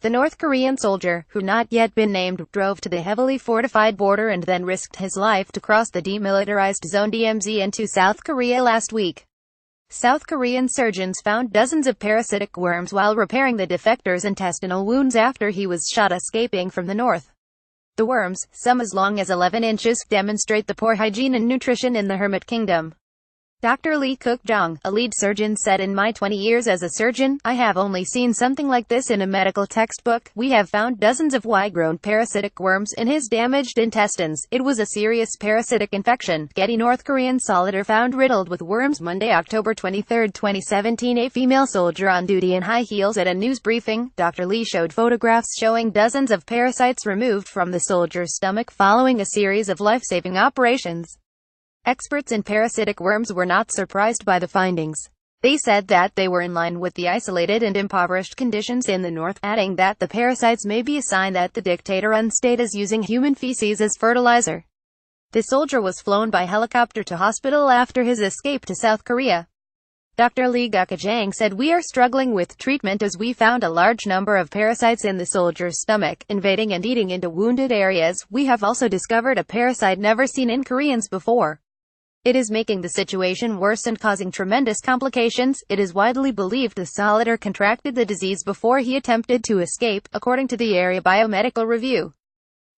The North Korean soldier, who not yet been named, drove to the heavily fortified border and then risked his life to cross the demilitarized zone DMZ into South Korea last week. South Korean surgeons found dozens of parasitic worms while repairing the defectors' intestinal wounds after he was shot escaping from the north. The worms, some as long as 11 inches, demonstrate the poor hygiene and nutrition in the hermit kingdom. Dr. Lee Cookjong, a lead surgeon, said, "In my 20 years as a surgeon, I have only seen something like this in a medical textbook. We have found dozens of Y-grown parasitic worms in his damaged intestines. It was a serious parasitic infection." Getty. North Korean soldier found riddled with worms. Monday, October 23, 2017. A female soldier on duty in high heels at a news briefing. Dr. Lee showed photographs showing dozens of parasites removed from the soldier's stomach following a series of life-saving operations. Experts in parasitic worms were not surprised by the findings. They said that they were in line with the isolated and impoverished conditions in the north, adding that the parasites may be a sign that the dictator-run state is using human feces as fertilizer. The soldier was flown by helicopter to hospital after his escape to South Korea. Dr. Lee Cookjong said, "We are struggling with treatment as we found a large number of parasites in the soldier's stomach, invading and eating into wounded areas. We have also discovered a parasite never seen in Koreans before. It is making the situation worse and causing tremendous complications. It is widely believed the soldier contracted the disease before he attempted to escape," according to the Area Biomedical Review.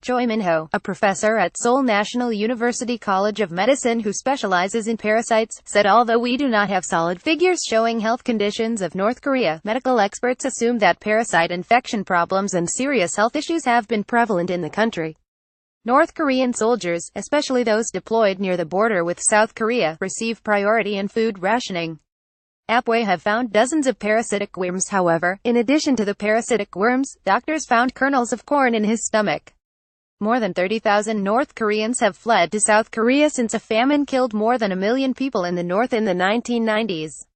Choi Min-ho, a professor at Seoul National University College of Medicine who specializes in parasites, said, "Although we do not have solid figures showing health conditions of North Korea, medical experts assume that parasite infection problems and serious health issues have been prevalent in the country." North Korean soldiers, especially those deployed near the border with South Korea, receive priority in food rationing. Apwe have found dozens of parasitic worms. However, in addition to the parasitic worms, doctors found kernels of corn in his stomach. More than 30,000 North Koreans have fled to South Korea since a famine killed more than 1 million people in the north in the 1990s.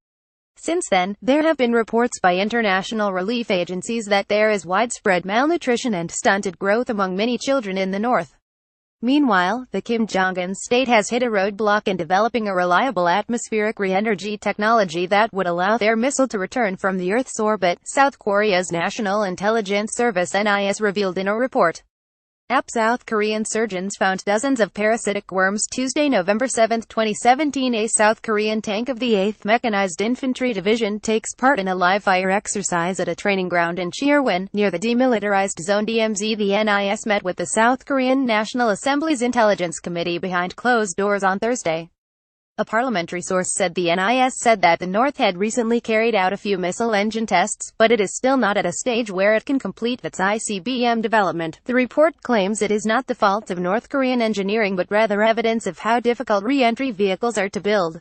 Since then, there have been reports by international relief agencies that there is widespread malnutrition and stunted growth among many children in the north. Meanwhile, the Kim Jong-un state has hit a roadblock in developing a reliable atmospheric re-energy technology that would allow their missile to return from the Earth's orbit, South Korea's National Intelligence Service (NIS) revealed in a report. South Korean surgeons found dozens of parasitic worms Tuesday, November 7, 2017. A South Korean tank of the 8th Mechanized Infantry Division takes part in a live-fire exercise at a training ground in Cheerwon, near the demilitarized zone DMZ. The NIS met with the South Korean National Assembly's Intelligence Committee behind closed doors on Thursday. A parliamentary source said the NIS said that the North had recently carried out a few missile engine tests, but it is still not at a stage where it can complete its ICBM development. The report claims it is not the fault of North Korean engineering but rather evidence of how difficult re-entry vehicles are to build.